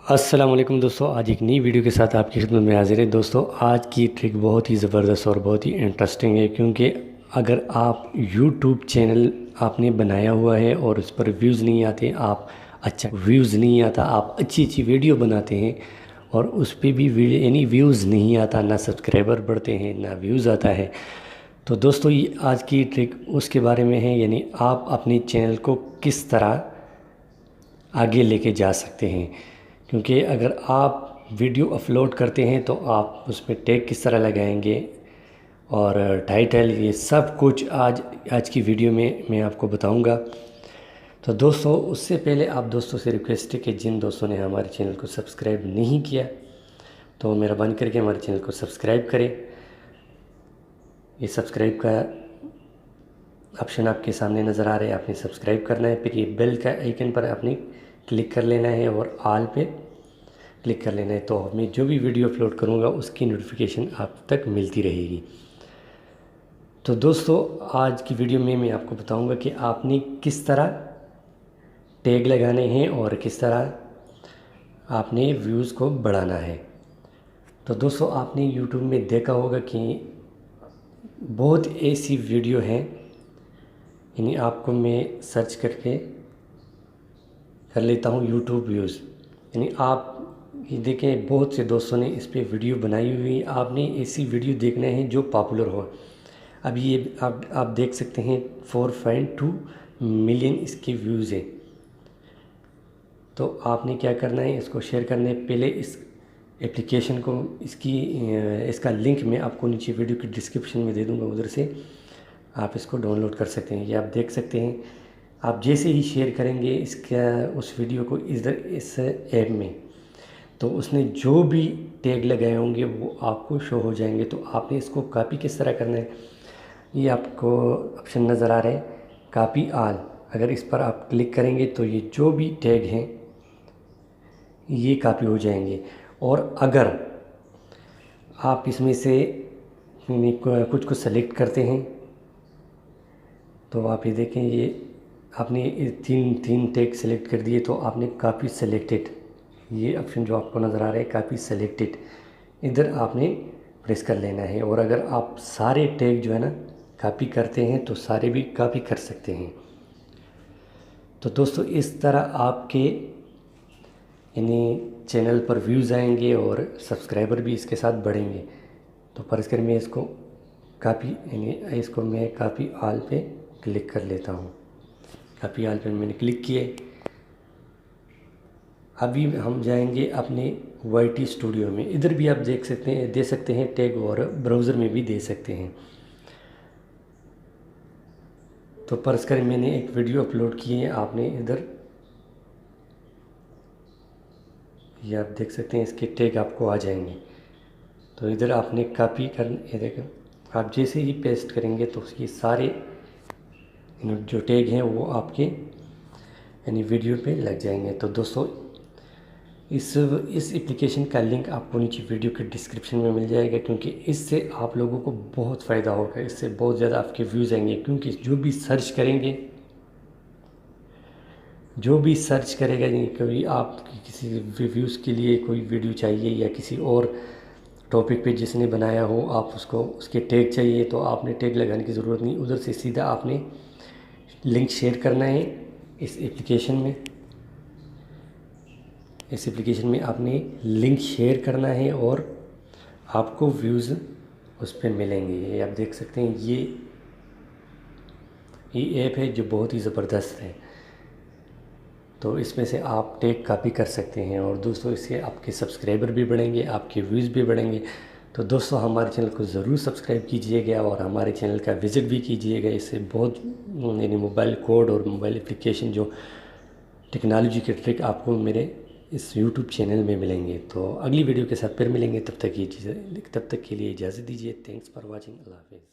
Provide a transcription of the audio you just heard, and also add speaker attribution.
Speaker 1: अस्सलाम वालेकुम दोस्तों, आज एक नई वीडियो के साथ आपकी खिदमत में हाजिर है। दोस्तों, आज की ट्रिक बहुत ही ज़बरदस्त और बहुत ही इंटरेस्टिंग है, क्योंकि अगर आप यूट्यूब चैनल आपने बनाया हुआ है और उस पर व्यूज़ नहीं आते, आप अच्छा व्यूज़ नहीं आता, आप अच्छी अच्छी वीडियो बनाते हैं और उस पर भी यानी व्यूज़ नहीं आता, ना सब्सक्राइबर बढ़ते हैं ना व्यूज़ आता है। तो दोस्तों, ये आज की ट्रिक उसके बारे में है, यानी आप अपने चैनल को किस तरह आगे लेके जा सकते हैं। क्योंकि अगर आप वीडियो अपलोड करते हैं तो आप उसमें टैग किस तरह लगाएंगे और टाइटल, ये सब कुछ आज की वीडियो में मैं आपको बताऊंगा। तो दोस्तों, उससे पहले आप दोस्तों से रिक्वेस्ट है कि जिन दोस्तों ने हमारे चैनल को सब्सक्राइब नहीं किया तो मेहरबानी करके हमारे चैनल को सब्सक्राइब करें। ये सब्सक्राइब का ऑप्शन आपके सामने नज़र आ रहा है, आपने सब्सक्राइब करना है। फिर ये बेल का आइकन पर आपने क्लिक कर लेना है और ऑल पे क्लिक कर लेना है, तो मैं जो भी वीडियो अपलोड करूँगा उसकी नोटिफिकेशन आप तक मिलती रहेगी। तो दोस्तों, आज की वीडियो में मैं आपको बताऊंगा कि आपने किस तरह टैग लगाने हैं और किस तरह आपने व्यूज़ को बढ़ाना है। तो दोस्तों, आपने यूट्यूब में देखा होगा कि बहुत ऐसी वीडियो हैं, यानी आपको मैं सर्च करके कर लेता हूँ यूट्यूब व्यूज़, यानी आप ये देखें बहुत से दोस्तों ने इस पे वीडियो बनाई हुई। आपने ऐसी वीडियो देखना है जो पॉपुलर हो। अब ये आप देख सकते हैं 4.2 मिलियन इसके व्यूज़ हैं। तो आपने क्या करना है, इसको शेयर करना है। पहले इस एप्लीकेशन को इसका लिंक मैं आपको नीचे वीडियो की डिस्क्रिप्शन में दे दूँगा, उधर से आप इसको डाउनलोड कर सकते हैं। ये आप देख सकते हैं। आप जैसे ही शेयर करेंगे उस वीडियो को इस ऐप में, तो उसने जो भी टैग लगाए होंगे वो आपको शो हो जाएंगे। तो आपने इसको कॉपी किस तरह करना है, ये आपको ऑप्शन नज़र आ रहा है, कॉपी ऑल। अगर इस पर आप क्लिक करेंगे तो ये जो भी टैग हैं ये कॉपी हो जाएंगे। और अगर आप इसमें से कुछ कुछ सेलेक्ट करते हैं तो आप ये देखें, ये आपने तीन टैग सेलेक्ट कर दिए तो आपने कॉपी सेलेक्टेड, ये ऑप्शन जो आपको नज़र आ रहा है कॉपी सेलेक्टेड, इधर आपने प्रेस कर लेना है। और अगर आप सारे टैग जो है ना कॉपी करते हैं तो सारे भी कॉपी कर सकते हैं। तो दोस्तों, इस तरह आपके यानी चैनल पर व्यूज़ आएंगे और सब्सक्राइबर भी इसके साथ बढ़ेंगे। तो फर्ज कर मैं इसको कॉपी यानी इसको मैं कॉपी ऑल पे क्लिक कर लेता हूँ। कॉपी ऑल पे मैंने क्लिक किए। अभी हम जाएंगे अपने YT स्टूडियो में। इधर भी आप दे सकते हैं टैग, और ब्राउज़र में भी दे सकते हैं। तो फर्ज करें मैंने एक वीडियो अपलोड की है, आपने इधर ये आप देख सकते हैं, इसके टैग आपको आ जाएंगे। तो इधर आपने कॉपी ये देखो, आप जैसे ही पेस्ट करेंगे तो ये सारे जो टैग हैं वो आपके यानी वीडियो पे लग जाएंगे। तो दोस्तों, इस एप्लीकेशन का लिंक आपको नीचे वीडियो के डिस्क्रिप्शन में मिल जाएगा, क्योंकि इससे आप लोगों को बहुत फ़ायदा होगा। इससे बहुत ज़्यादा आपके व्यूज़ आएंगे, क्योंकि जो भी सर्च करेगा, यानी कभी आप किसी रिव्यूज़ के लिए कोई वीडियो चाहिए या किसी और टॉपिक पे जिसने बनाया हो, आप उसको उसके टैग चाहिए, तो आपने टैग लगाने की ज़रूरत नहीं, उधर से सीधा आपने लिंक शेयर करना है। इस एप्लीकेशन में आपने लिंक शेयर करना है और आपको व्यूज़ उस पर मिलेंगे। ये आप देख सकते हैं, ये ऐप है जो बहुत ही ज़बरदस्त है। तो इसमें से आप टैग कॉपी कर सकते हैं और दोस्तों, इससे आपके सब्सक्राइबर भी बढ़ेंगे, आपके व्यूज़ भी बढ़ेंगे। तो दोस्तों, हमारे चैनल को ज़रूर सब्सक्राइब कीजिएगा और हमारे चैनल का विज़िट भी कीजिएगा। इससे बहुत यानी मोबाइल कोड और मोबाइल एप्लीकेशन जो टेक्नोलॉजी के ट्रिक आपको मेरे इस यूट्यूब चैनल में मिलेंगे। तो अगली वीडियो के साथ फिर मिलेंगे, तब तक के लिए इजाज़त दीजिए। Thanks for watching. अल्लाह हाफ़िज़।